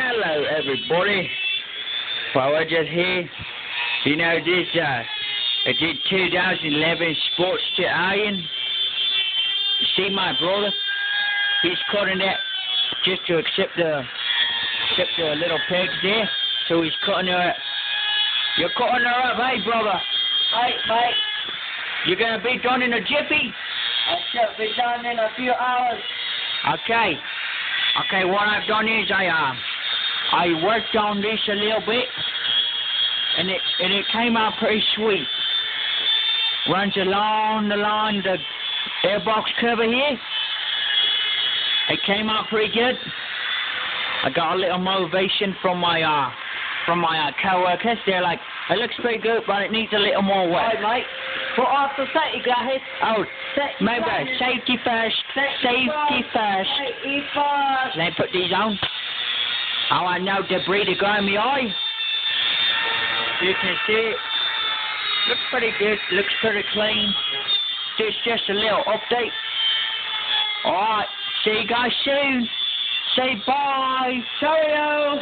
Hello, everybody. Power here. You know this, I did 2011 Sports Italian. You see my brother? He's cutting that just to accept the little pegs there. So he's cutting her. You're cutting her up, hey, brother? Hey, mate. You're going to be done in a jiffy? I should be done in a few hours. Okay. Okay, what I've done is I worked on this a little bit, and it came out pretty sweet. Runs along the line of the airbox cover here. It came out pretty good. I got a little motivation from my co-workers. They're like, it looks pretty good, but it needs a little more work. Hey, mate. Put off the safety glasses. Oh, maybe safety first. Safety first. Safety first. Let me put these on. Oh, I know debris to go in my eye. You can see it. Looks pretty good. Looks pretty clean. This just a little update. Alright. See you guys soon. Say bye. Cheerio.